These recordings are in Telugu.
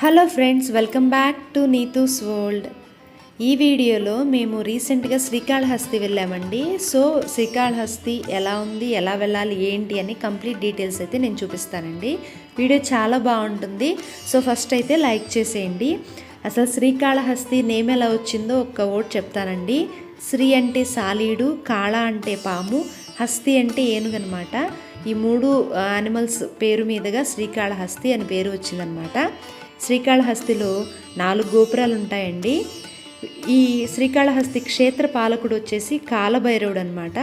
Hello friends, welcome back to Neetu's world. ఈ వీడియోలో మేము రీసెంట్గా శ్రీకాళహస్తి వెళ్ళామండి. సో శ్రీకాళహస్తి ఎలా ఉంది, ఎలా వెళ్ళాలి, ఏంటి అని కంప్లీట్ డీటెయిల్స్ అయితే నేను చూపిస్తానండి. వీడియో చాలా బాగుంటుంది. సో ఫస్ట్ అయితే లైక్ చేసేయండి. అసలు శ్రీకాళహస్తి నేమ్ ఎలా వచ్చిందో ఒక్క వర్డ్ చెప్తానండి. శ్రీ అంటే సాలీడు, కాళ అంటే పాము, హస్తి అంటే ఏనుగు అనమాట. ఈ మూడు యానిమల్స్ పేరు మీదుగా శ్రీకాళహస్తి అని పేరు వచ్చిందనమాట. శ్రీకాళహస్తిలో 4 గోపురాలు ఉంటాయండి. ఈ శ్రీకాళహస్తి క్షేత్ర పాలకుడు వచ్చేసి కాలభైరవుడు అనమాట.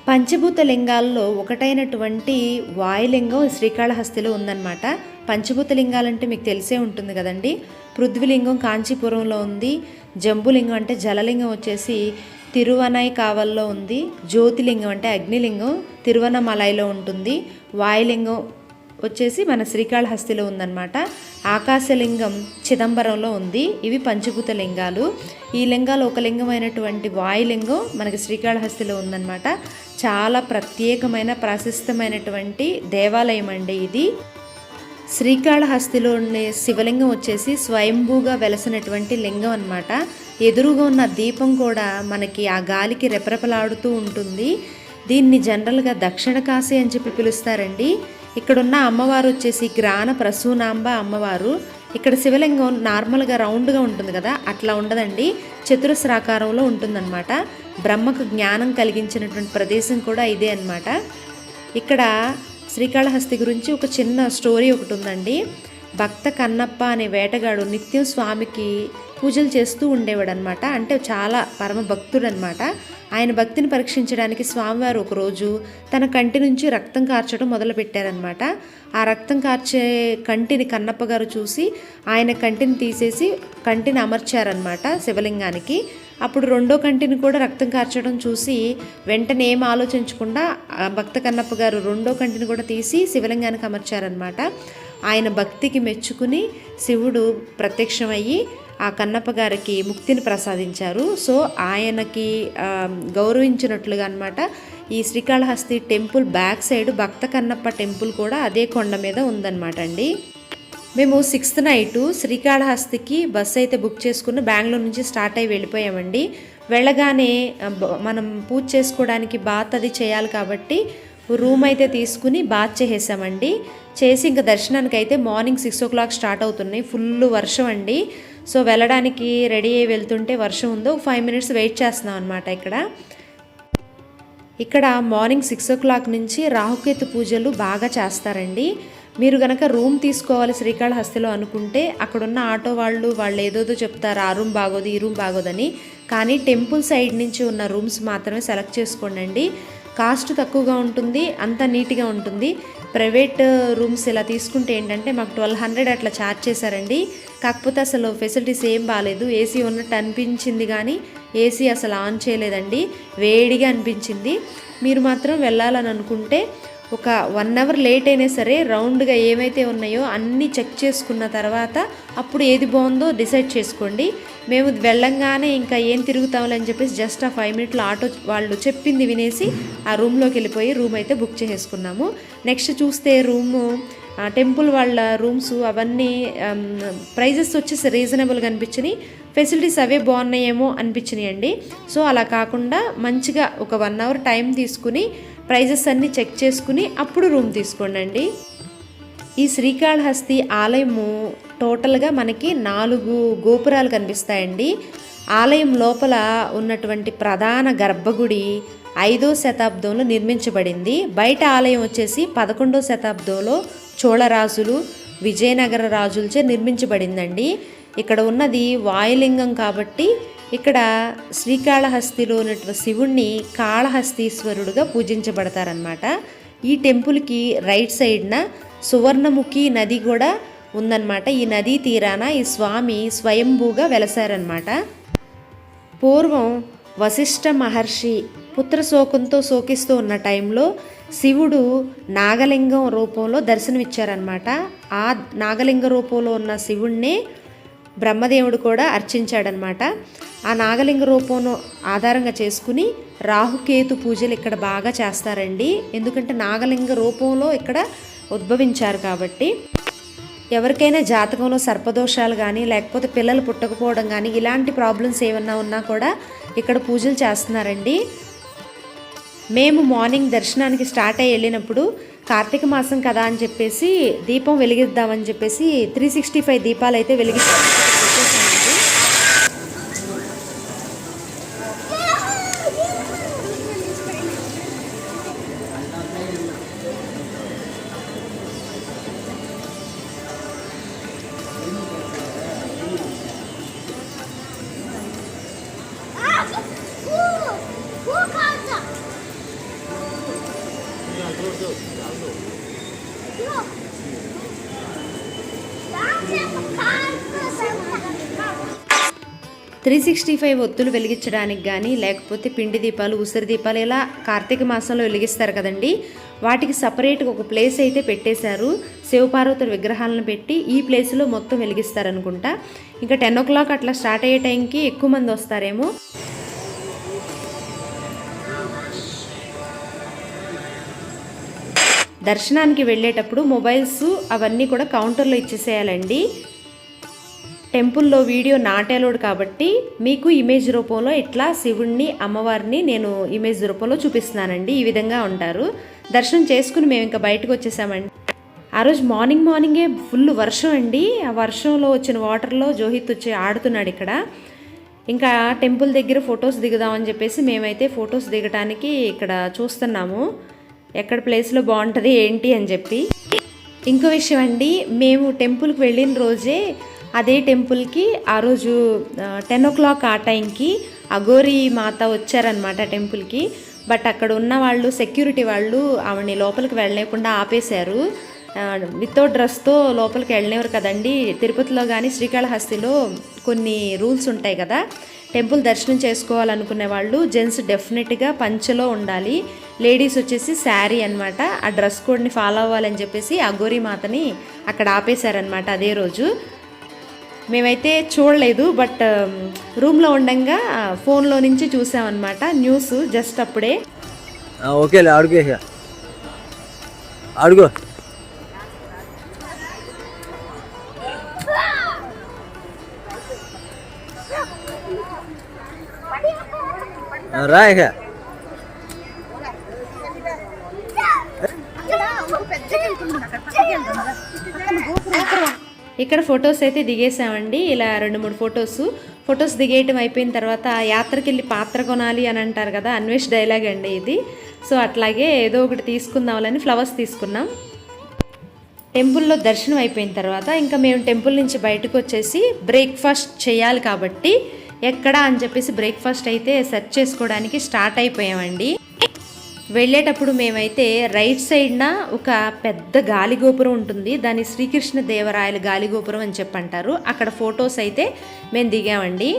పంచభూత లింగాల్లో ఒకటైనటువంటి వాయులింగం శ్రీకాళహస్తిలో ఉందన్నమాట. పంచభూత లింగాలంటే మీకు తెలిసే ఉంటుంది కదండి. పృథ్వీలింగం కాంచీపురంలో ఉంది, జంబులింగం అంటే జలలింగం వచ్చేసి తిరువనై కావల్లో ఉంది, జ్యోతిలింగం అంటే అగ్నిలింగం తిరువనమలైలో ఉంటుంది, వాయులింగం వచ్చేసి మన శ్రీకాళహస్తిలో ఉందన్నమాట. ఆకాశలింగం చిదంబరంలో ఉంది. ఇవి పంచభూత లింగాలు. ఈ లింగాలు ఒక లింగమైనటువంటి వాయులింగం మనకి శ్రీకాళహస్తిలో ఉందన్నమాట. చాలా ప్రత్యేకమైన ప్రశస్తమైనటువంటి దేవాలయం అండి ఇది. శ్రీకాళహస్తిలో ఉండే శివలింగం వచ్చేసి స్వయంభూగా వెలసినటువంటి లింగం అన్నమాట. ఎదురుగా ఉన్న దీపం కూడా మనకి ఆ గాలికి రెపరెపలాడుతూ ఉంటుంది. దీన్ని జనరల్గా దక్షిణ కాశీ అని చెప్పి పిలుస్తారండి. ఇక్కడున్న అమ్మవారు వచ్చేసి గ్రాన ప్రసూనాంబ అమ్మవారు. ఇక్కడ శివలింగం నార్మల్గా రౌండ్గా ఉంటుంది కదా, అట్లా ఉండదండి, చతురస్రాకారంలో ఉంటుందన్నమాట. బ్రహ్మకు జ్ఞానం కలిగించినటువంటి ప్రదేశం కూడా ఇదే అన్నమాట. ఇక్కడ శ్రీకాళహస్తి గురించి ఒక చిన్న స్టోరీ ఒకటి ఉందండి. భక్త కన్నప్ప అనే వేటగాడు నిత్యం స్వామికి పూజలు చేస్తూ ఉండేవాడు అనమాట. అంటే చాలా పరమ భక్తుడు అనమాట. ఆయన భక్తిని పరీక్షించడానికి స్వామివారు ఒకరోజు తన కంటి నుంచి రక్తం కార్చడం మొదలుపెట్టారనమాట. ఆ రక్తం కార్చే కంటిని కన్నప్ప గారు చూసి ఆయన కంటిని తీసేసి కంటిని అమర్చారనమాట శివలింగానికి. అప్పుడు రెండో కంటిని కూడా రక్తం కార్చడం చూసి వెంటనే ఏం ఆలోచించకుండా భక్త కన్నప్ప గారు రెండో కంటిని కూడా తీసి శివలింగానికి అమర్చారనమాట. ఆయన భక్తికి మెచ్చుకుని శివుడు ప్రత్యక్షమయ్యి ఆ కన్నప్ప గారికి ముక్తిని ప్రసాదించారు. సో ఆయనకి గౌరవించినట్లుగా అనమాట ఈ శ్రీకాళహస్తి టెంపుల్ బ్యాక్ సైడ్ భక్త కన్నప్ప టెంపుల్ కూడా అదే కొండ మీద ఉందన్నమాట అండి. మేము 6th నైట్ శ్రీకాళహస్తికి బస్సు అయితే బుక్ చేసుకుని బెంగళూరు నుంచి స్టార్ట్ అయ్యి వెళ్ళిపోయామండి. వెళ్ళగానే మనం పూజ చేసుకోవడానికి బాత్ అది చేయాలి కాబట్టి రూమ్ అయితే తీసుకుని బాత్ చేసేసామండి. చేసి ఇంకా దర్శనానికి అయితే మార్నింగ్ 6 o'clock స్టార్ట్ అవుతున్నాయి. ఫుల్ వర్షం అండి. సో వెళ్ళడానికి రెడీ అయ్యి వెళ్తుంటే వర్షం ఉందో 5 minutes వెయిట్ చేస్తున్నాం అనమాట. ఇక్కడ మార్నింగ్ 6 o'clock నుంచి రాహుకేతు పూజలు బాగా చేస్తారండి. మీరు కనుక రూమ్ తీసుకోవాలి శ్రీకాళహస్తిలో అనుకుంటే అక్కడున్న ఆటో వాళ్ళు ఏదోదో చెప్తారు, ఆ రూమ్ బాగోదు, ఈ రూమ్ బాగోదని. కానీ టెంపుల్ సైడ్ నుంచి ఉన్న రూమ్స్ మాత్రమే సెలెక్ట్ చేసుకోండి. కాస్ట్ తక్కువగా ఉంటుంది, అంత నీట్గా ఉంటుంది. ప్రైవేట్ రూమ్స్ ఇలా తీసుకుంటే ఏంటంటే మాకు 1200 అట్లా ఛార్జ్ చేశారండి. కాకపోతే అసలు ఫెసిలిటీస్ ఏం బాగాలేదు. ఏసీ ఉన్నట్టు అనిపించింది కానీ ఏసీ అసలు ఆన్ చేయలేదండి, వేడిగా అనిపించింది. మీరు మాత్రం వెళ్ళాలని అనుకుంటే ఒక 1 hour లేట్ అయినా సరే రౌండ్గా ఏమైతే ఉన్నాయో అన్నీ చెక్ చేసుకున్న తర్వాత అప్పుడు ఏది బాగుందో డిసైడ్ చేసుకోండి. మేము వెళ్ళంగానే ఇంకా ఏం తిరుగుతామని అని చెప్పేసి జస్ట్ ఆ 5 minutes ఆటో వాళ్ళు చెప్పింది వినేసి ఆ రూమ్లోకి వెళ్ళిపోయి రూమ్ అయితే బుక్ చేసుకున్నాము. నెక్స్ట్ చూస్తే రూము టెంపుల్ వాళ్ళ రూమ్స్ అవన్నీ ప్రైజెస్ వచ్చేసి రీజనబుల్గా అనిపించినాయి. ఫెసిలిటీస్ అవే బాగున్నాయేమో అనిపించినాయి అండి. సో అలా కాకుండా మంచిగా ఒక 1 hour టైం తీసుకుని ప్రైజెస్ అన్నీ చెక్ చేసుకుని అప్పుడు రూమ్ తీసుకోండి. ఈ శ్రీకాళహస్తి ఆలయము టోటల్గా మనకి 4 గోపురాలు కనిపిస్తాయండి. ఆలయం లోపల ఉన్నటువంటి ప్రధాన గర్భగుడి 5వ శతాబ్దంలో నిర్మించబడింది. బయట ఆలయం వచ్చేసి 11వ శతాబ్దంలో చోళరాజులు, విజయనగర రాజులచే నిర్మించబడిందండి. ఇక్కడ ఉన్నది వాయులింగం కాబట్టి ఇక్కడ శ్రీకాళహస్తిలో ఉన్నటువంటి శివుణ్ణి కాళహస్తీశ్వరుడుగా పూజించబడతారనమాట. ఈ టెంపుల్కి రైట్ సైడ్న సువర్ణముఖి నది కూడా ఉందన్నమాట. ఈ నదీ తీరాన ఈ స్వామి స్వయంభూగా వెలసారనమాట. పూర్వం వశిష్ఠ మహర్షి పుత్రశోకంతో శోకిస్తూ ఉన్న టైంలో శివుడు నాగలింగం రూపంలో దర్శనమిచ్చారనమాట. ఆ నాగలింగ రూపంలో ఉన్న శివుణ్ణే బ్రహ్మదేవుడు కూడా అర్చించాడనమాట. ఆ నాగలింగ రూపంను ఆధారంగా చేసుకుని రాహుకేతు పూజలు ఇక్కడ బాగా చేస్తారండి. ఎందుకంటే నాగలింగ రూపంలో ఇక్కడ ఉద్భవించారు కాబట్టి. ఎవరికైనా జాతకంలో సర్పదోషాలు కానీ లేకపోతే పిల్లలు పుట్టకపోవడం కానీ ఇలాంటి ప్రాబ్లమ్స్ ఏమన్నా ఉన్నా కూడా ఇక్కడ పూజలు చేస్తున్నారండి. మేము మార్నింగ్ దర్శనానికి స్టార్ట్ అయ్యి వెళ్ళినప్పుడు కార్తీక మాసం కదా అని చెప్పేసి దీపం వెలిగిద్దామని చెప్పేసి 365 దీపాలు అయితే వెలిగిస్తాం. 365 ఒత్తులు వెలిగించడానికి కానీ లేకపోతే పిండి దీపాలు, ఉసిరి దీపాలు ఇలా కార్తీక మాసంలో వెలిగిస్తారు కదండి. వాటికి సపరేట్గా ఒక ప్లేస్ అయితే పెట్టేశారు. శివపార్వతుల విగ్రహాలను పెట్టి ఈ ప్లేస్లో మొత్తం వెలిగిస్తారనుకుంటా. ఇంకా 10 o'clock అట్లా స్టార్ట్ అయ్యే టైంకి ఎక్కువ మంది వస్తారేమో. దర్శనానికి వెళ్ళేటప్పుడు మొబైల్స్ అవన్నీ కూడా కౌంటర్లో ఇచ్చేసేయాలండి. టెంపుల్లో వీడియో నాట్ అలౌడ్ కాబట్టి మీకు ఇమేజ్ రూపంలో ఇట్లా శివుణ్ణి అమ్మవారిని నేను ఇమేజ్ రూపంలో చూపిస్తున్నానండి. ఈ విధంగా ఉంటారు. దర్శనం చేసుకుని మేము ఇంకా బయటకు వచ్చేసామండి. ఆ రోజు మార్నింగే ఫుల్ వర్షం అండి. ఆ వర్షంలో వచ్చిన వాటర్లో జోహిత్ వచ్చి ఆడుతున్నాడు ఇక్కడ. ఇంకా టెంపుల్ దగ్గర ఫొటోస్ దిగుదామని చెప్పేసి మేమైతే ఫొటోస్ దిగటానికి ఇక్కడ చూస్తున్నాము ఎక్కడ ప్లేస్లో బాగుంటుంది ఏంటి అని చెప్పి. ఇంకో విషయం అండి, మేము టెంపుల్కి వెళ్ళిన రోజే అదే టెంపుల్కి ఆ రోజు 10 o'clock ఆ టైంకి అఘోరి మాత వచ్చారనమాట టెంపుల్కి. బట్ అక్కడ ఉన్న వాళ్ళు సెక్యూరిటీ వాళ్ళు ఆవిడని లోపలికి వెళ్ళలేకుండా ఆపేశారు. వితౌట్ డ్రెస్తో లోపలికి వెళ్ళలేవారు కదండి. తిరుపతిలో కానీ శ్రీకాళహస్తిలో కొన్ని రూల్స్ ఉంటాయి కదా. టెంపుల్ దర్శనం చేసుకోవాలనుకునే వాళ్ళు జెంట్స్ డెఫినెట్గా పంచలో ఉండాలి, లేడీస్ వచ్చేసి శారీ అనమాట. ఆ డ్రెస్ కోడ్ని ఫాలో అవ్వాలని చెప్పేసి అఘోరి మాతని అక్కడ ఆపేశారనమాట అదే రోజు. మేమైతే చూడలేదు, బట్ రూమ్లో ఉండంగా ఫోన్లో నుంచి చూసామన్నమాట న్యూస్ జస్ట్ అప్పుడే. ఓకే అడుగు రా ఇక ఇక్కడ ఫొటోస్ అయితే దిగేసామండి. ఇలా 2-3 ఫొటోస్ దిగేయటం అయిపోయిన తర్వాత యాత్రకి వెళ్ళి పాత్ర కొనాలి అని అంటారు కదా, అన్వేష్ డైలాగ్ అండి ఇది. సో అట్లాగే ఏదో ఒకటి తీసుకుందామని ఫ్లవర్స్ తీసుకున్నాం. టెంపుల్లో దర్శనం అయిపోయిన తర్వాత ఇంకా మేము టెంపుల్ నుంచి బయటకు వచ్చేసి బ్రేక్ఫాస్ట్ చేయాలి కాబట్టి ఎక్కడ అని చెప్పేసి బ్రేక్ఫాస్ట్ అయితే సెర్చ్ చేసుకోవడానికి స్టార్ట్ అయిపోయామండి. వెళ్ళేటప్పుడు మేమైతే రైట్ సైడ్న ఒక పెద్ద గాలిగోపురం ఉంటుంది. దాన్ని శ్రీకృష్ణ దేవరాయల గాలిగోపురం అని చెప్పంటారు. అక్కడ ఫొటోస్ అయితే మేము దిగామండి.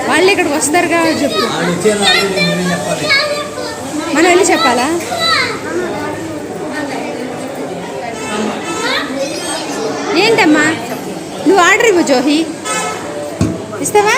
వాళ్ళు ఇక్కడికి వస్తారు కాబట్టి చెప్పు, మనం వెళ్ళి చెప్పాలా? ఏంటమ్మా నువ్వు ఆర్డర్ ఇవ్వు జోహి, ఇస్తావా?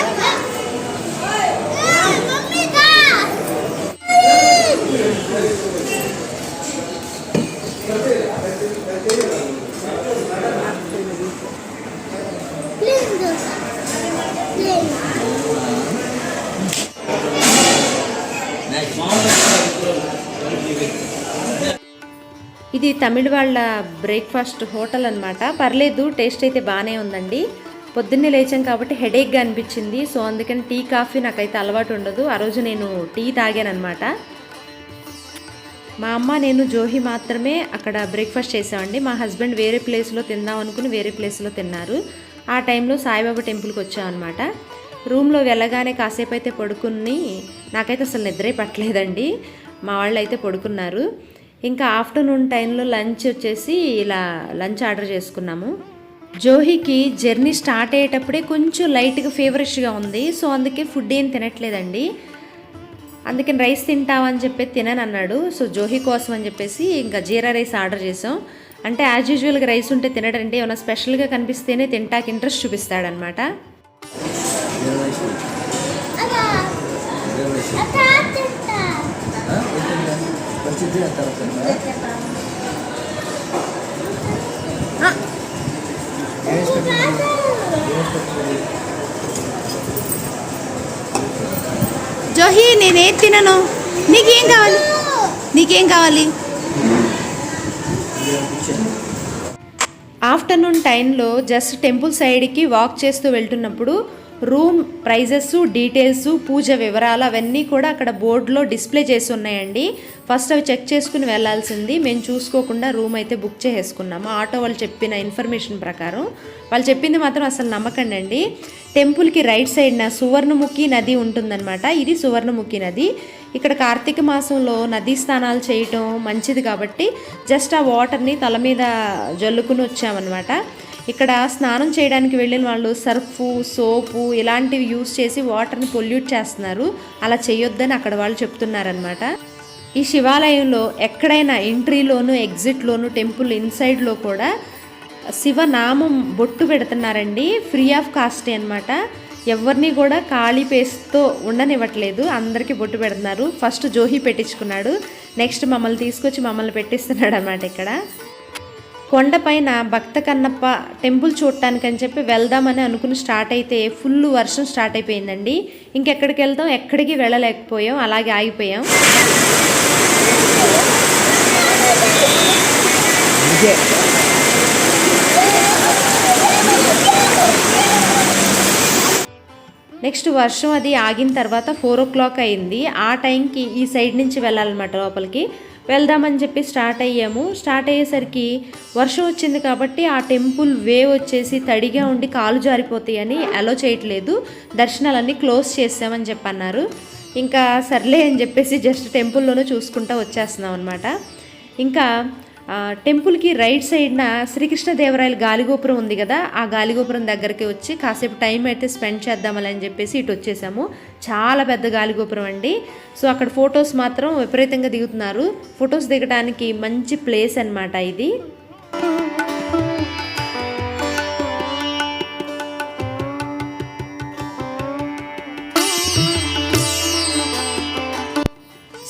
ఇది తమిళ వాళ్ళ బ్రేక్ఫాస్ట్ హోటల్ అనమాట. పర్లేదు, టేస్ట్ అయితే బాగానే ఉందండి. పొద్దున్నే లేచాం కాబట్టి హెడేక్గా అనిపించింది. సో అందుకని టీ కాఫీ నాకైతే అలవాటు ఉండదు. ఆ రోజు నేను టీ తాగానమాట. మా అమ్మ నేను జోహి మాత్రమే అక్కడ బ్రేక్ఫాస్ట్ చేసామండి. మా హస్బెండ్ వేరే ప్లేస్లో తిందాం అనుకుని వేరే ప్లేస్లో తిన్నారు. ఆ టైంలో సాయిబాబా టెంపుల్కి వచ్చామన్నమాట. రూమ్లో వెళ్ళగానే కాసేపు అయితే పడుకుని, నాకైతే అసలు నిద్రే పట్టలేదండి. మా వాళ్ళు అయితే పడుకున్నారు. ఇంకా ఆఫ్టర్నూన్ టైంలో లంచ్ వచ్చేసి ఇలా లంచ్ ఆర్డర్ చేసుకున్నాము. జోహికి జర్నీ స్టార్ట్ అయ్యేటప్పుడే కొంచెం లైట్గా ఫీవరిష్గా ఉంది. సో అందుకే ఫుడ్ ఏం తినట్లేదండి. అందుకని రైస్ తింటావని చెప్పి తిననన్నాడు. సో జోహి కోసం అని చెప్పేసి ఇంకా జీరా రైస్ ఆర్డర్ చేసాం. అంటే యాజ్ యూజువల్గా రైస్ ఉంటే తినడంటే ఏమైనా స్పెషల్గా కనిపిస్తేనే తింటాకి ఇంట్రెస్ట్ చూపిస్తాడనమాట. జోహి నేనేది తినను. నీకేం కావాలి? నీకేం కావాలి? ఆఫ్టర్నూన్ టైంలో జస్ట్ టెంపుల్ సైడ్కి వాక్ చేస్తూ వెళ్తున్నప్పుడు రూమ్ ప్రైజెస్, డీటెయిల్స్, పూజ వివరాలు అవన్నీ కూడా అక్కడ బోర్డులో డిస్ప్లే చేసి ఉన్నాయండి. ఫస్ట్ అవి చెక్ చేసుకుని వెళ్ళాల్సింది. మేము చూసుకోకుండా రూమ్ అయితే బుక్ చేసేసుకున్నాము. ఆటో వాళ్ళు చెప్పిన ఇన్ఫర్మేషన్ ప్రకారం. వాళ్ళు చెప్పింది మాత్రం అసలు నమ్మకండి అండి. టెంపుల్కి రైట్ సైడ్న సువర్ణముఖి నది ఉంటుందన్నమాట. ఇది సువర్ణముఖి నది. ఇక్కడ కార్తీక మాసంలో నదీ స్నానాలు చేయటం మంచిది కాబట్టి జస్ట్ ఆ వాటర్ని తల మీద జల్లుకుని వచ్చామన్నమాట. ఇక్కడ స్నానం చేయడానికి వెళ్ళిన వాళ్ళు సర్ఫు, సోపు ఇలాంటివి యూస్ చేసి వాటర్ని పొల్యూట్ చేస్తున్నారు. అలా చేయొద్దని అక్కడ వాళ్ళు చెప్తున్నారనమాట. ఈ శివాలయంలో ఎక్కడైనా ఎంట్రీలోను, ఎగ్జిట్లోను, టెంపుల్ ఇన్సైడ్లో కూడా శివనామం బొట్టు పెడుతున్నారండి. ఫ్రీ ఆఫ్ కాస్టే అనమాట. ఎవరిని కూడా ఖాళీ పేస్తో ఉండనివ్వట్లేదు. అందరికీ బొట్టు పెడుతున్నారు. ఫస్ట్ జోహి పెట్టించుకున్నాడు. నెక్స్ట్ మమ్మల్ని తీసుకొచ్చి మమ్మల్ని పెట్టిస్తున్నాడు అనమాట. ఇక్కడ కొండపైన భక్త కన్నప్ప టెంపుల్ చూడటానికి అని చెప్పి వెళ్దామని అనుకుని స్టార్ట్ అయితే ఫుల్ వర్షం స్టార్ట్ అయిపోయిందండి. ఇంకెక్కడికి వెళ్తాం, ఎక్కడికి వెళ్ళలేకపోయాం, అలాగే ఆగిపోయాం. నెక్స్ట్ వర్షం అది ఆగిన తర్వాత 4 o'clock అయింది. ఆ టైంకి ఈ సైడ్ నుంచి వెళ్ళాలన్నమాట. లోపలికి వెళ్దామని చెప్పి స్టార్ట్ అయ్యాము. స్టార్ట్ అయ్యేసరికి వర్షం వచ్చింది కాబట్టి ఆ టెంపుల్ వేవ్ వచ్చేసి తడిగా ఉండి కాలు జారిపోతాయని అలో చేయట్లేదు. దర్శనాలన్నీ క్లోజ్ చేసామని చెప్పి అన్నారు. ఇంకా సర్లే అని చెప్పేసి జస్ట్ టెంపుల్లోనే చూసుకుంటూ వచ్చేస్తున్నాం అనమాట. ఇంకా టెంపుల్కి రైట్ సైడ్న శ్రీకృష్ణదేవరాయల గాలిగోపురం ఉంది కదా, ఆ గాలిగోపురం దగ్గరికి వచ్చి కాసేపు టైం అయితే స్పెండ్ చేద్దామని అని చెప్పేసి ఇటు వచ్చేసాము. చాలా పెద్ద గాలిగోపురం అండి. సో అక్కడ ఫొటోస్ మాత్రం విపరీతంగా దిగుతున్నారు. ఫొటోస్ దిగడానికి మంచి ప్లేస్ అన్నమాట ఇది.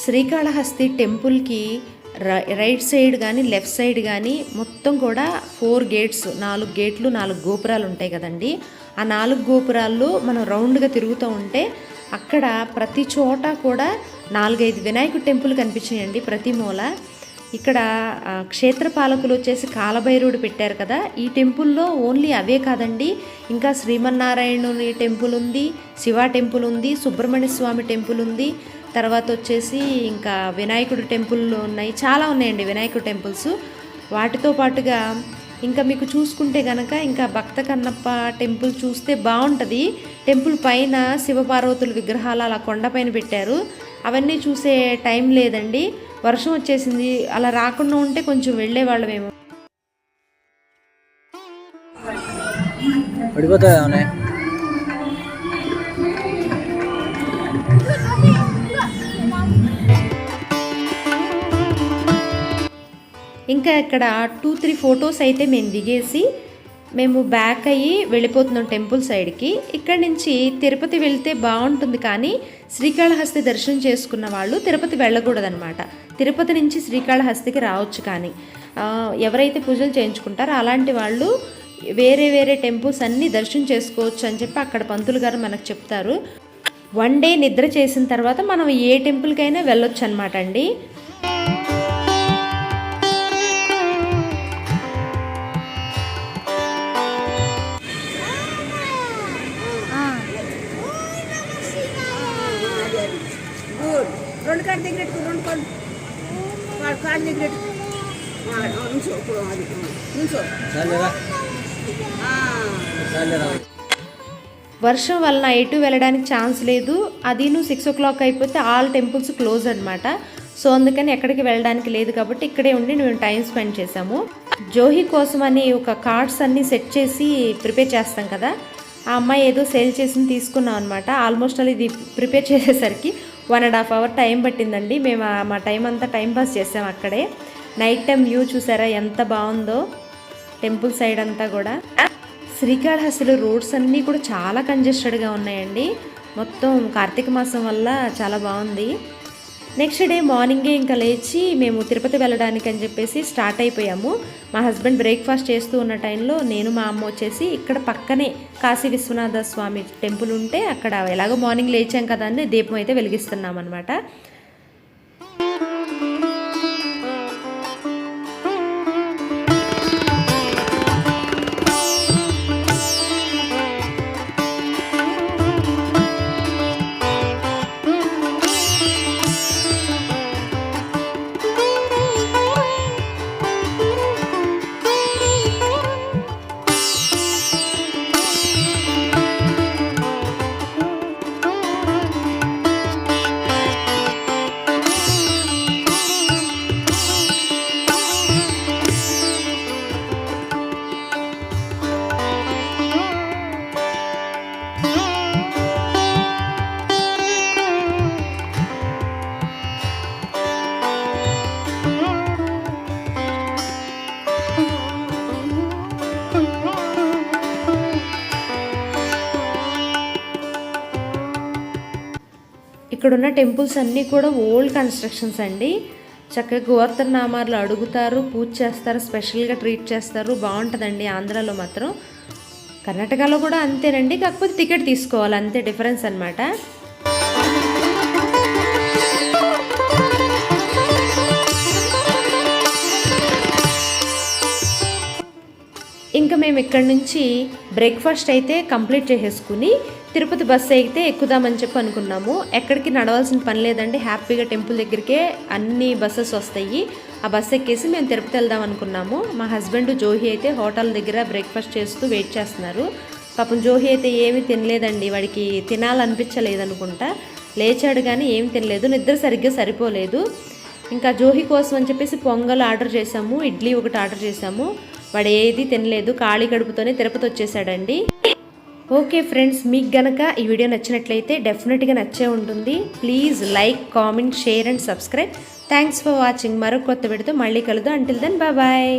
శ్రీకాళహస్తి టెంపుల్కి రైట్ సైడ్ కానీ లెఫ్ట్ సైడ్ కానీ మొత్తం కూడా 4 gates, 4 gates, 4 గోపురాలు ఉంటాయి కదండి. ఆ 4 గోపురాల్లో మనం రౌండ్గా తిరుగుతూ ఉంటే అక్కడ ప్రతి చోట కూడా 4-5 వినాయకుడి టెంపుల్ కనిపించాయండి ప్రతి మూల. ఇక్కడ క్షేత్రపాలకులు వచ్చేసి కాలభైరవుడు పెట్టారు కదా. ఈ టెంపుల్లో ఓన్లీ అవే కాదండి, ఇంకా శ్రీమన్నారాయణుని టెంపుల్ ఉంది, శివ టెంపుల్ ఉంది, సుబ్రహ్మణ్య స్వామి టెంపుల్ ఉంది, తర్వాత వచ్చేసి ఇంకా వినాయకుడు టెంపుల్ ఉన్నాయి. చాలా ఉన్నాయండి వినాయకుడు టెంపుల్స్. వాటితో పాటుగా ఇంకా మీకు చూసుకుంటే కనుక ఇంకా భక్త కన్నప్ప టెంపుల్ చూస్తే బాగుంటుంది. టెంపుల్ పైన శివపార్వతుల విగ్రహాలు అలా కొండపైన పెట్టారు. అవన్నీ చూసే టైం లేదండి, వర్షం వచ్చేసింది. అలా రాకుండా ఉంటే కొంచెం వెళ్ళేవాళ్ళమేమో. ఇంకా ఇక్కడ 2-3 ఫొటోస్ అయితే మేము దిగేసి మేము బ్యాక్ అయ్యి వెళ్ళిపోతున్నాం టెంపుల్ సైడ్కి. ఇక్కడి నుంచి తిరుపతి వెళ్తే బాగుంటుంది, కానీ శ్రీకాళహస్తి దర్శనం చేసుకున్న వాళ్ళు తిరుపతి వెళ్ళకూడదనమాట. తిరుపతి నుంచి శ్రీకాళహస్తికి రావచ్చు, కానీ ఎవరైతే పూజలు చేయించుకుంటారో అలాంటి వాళ్ళు వేరే వేరే టెంపుల్స్ అన్నీ దర్శనం చేసుకోవచ్చు అని చెప్పి అక్కడ పంతులు గారు మనకు చెప్తారు. 1 day నిద్ర చేసిన తర్వాత మనం ఏ టెంపుల్కైనా వెళ్ళొచ్చు అనమాట అండి. వర్షం వలన ఎటు వెళ్ళడానికి ఛాన్స్ లేదు. అదిను 6 o'clock అయిపోతే ఆల్ టెంపుల్స్ క్లోజ్ అనమాట. సో అందుకని ఎక్కడికి వెళ్ళడానికి లేదు కాబట్టి ఇక్కడే ఉండి మేము టైం స్పెండ్ చేసాము. జోహి కోసం అని ఒక కార్డ్స్ అన్నీ సెట్ చేసి ప్రిపేర్ చేస్తాం కదా, ఆ అమ్మాయి ఏదో సేల్ చేసి తీసుకున్నాం అనమాట. ఆల్మోస్ట్ అది ఇది ప్రిపేర్ చేసేసరికి 1.5 hour టైం పట్టిందండి. మేము మా టైం అంతా టైం పాస్ చేసాం అక్కడే. నైట్ టైం వ్యూ చూసారా ఎంత బాగుందో టెంపుల్ సైడ్ అంతా కూడా. శ్రీకాళహస్తిలో రోడ్స్ అన్నీ కూడా చాలా కంజెస్టెడ్గా ఉన్నాయండి. మొత్తం కార్తీక మాసం వల్ల చాలా బాగుంది. నెక్స్ట్ డే మార్నింగే ఇంకా లేచి మేము తిరుపతి వెళ్ళడానికి అని చెప్పేసి స్టార్ట్ అయిపోయాము. మా హస్బెండ్ బ్రేక్ఫాస్ట్ చేస్తూ ఉన్న టైంలో నేను మా అమ్మ వచ్చేసి ఇక్కడ పక్కనే కాశీ విశ్వనాథ స్వామి టెంపుల్ ఉంటే అక్కడ ఎలాగో మార్నింగ్ లేచాం కదా అని దీపం అయితే వెలిగిస్తున్నాం అనమాట. ఇక్కడున్న టెంపుల్స్ అన్నీ కూడా ఓల్డ్ కన్స్ట్రక్షన్స్ అండి. చక్కగా గోవర్ధననామాలు అడుగుతారు, పూజ చేస్తారు, స్పెషల్గా ట్రీట్ చేస్తారు. బాగుంటుందండి ఆంధ్రాలో మాత్రం. కర్ణాటకలో కూడా అంతేనండి, కాకపోతే టికెట్ తీసుకోవాలి అంతే డిఫరెన్స్ అనమాట. ఇంకా మేము ఇక్కడ నుంచి బ్రేక్ఫాస్ట్ అయితే కంప్లీట్ చేసేసుకుని తిరుపతి బస్సు అయితే ఎక్కుదామని చెప్పి అనుకున్నాము. ఎక్కడికి నడవాల్సిన పని లేదండి, హ్యాపీగా టెంపుల్ దగ్గరికే అన్ని బస్సెస్ వస్తాయి. ఆ బస్సు ఎక్కేసి మేము తిరుపతి వెళ్దాం అనుకున్నాము. మా హస్బెండ్ జోహి అయితే హోటల్ దగ్గర బ్రేక్ఫాస్ట్ చేస్తూ వెయిట్ చేస్తున్నారు. పాపం జోహి అయితే ఏమీ తినలేదండి, వాడికి తినాలనిపించలేదనుకుంటా. లేచాడు కానీ ఏం తినలేదు, నిద్ర సరిగ్గా సరిపోలేదు. ఇంకా జోహి కోసం అని చెప్పేసి పొంగల్ ఆర్డర్ చేసాము, ఇడ్లీ ఒకటి ఆర్డర్ చేసాము. వాడు ఏది తినలేదు, ఖాళీ కడుపుతోనే తిరుపతి వచ్చేసాడండి. ఓకే ఫ్రెండ్స్, మీకు గనక ఈ వీడియో నచ్చినట్లయితే డెఫినెట్గా నచ్చే ఉంటుంది. Please like, comment, share and subscribe. Thanks for watching. మరో కొత్త వీడియోతో మళ్ళీ కలుద్దాం. Until then bye.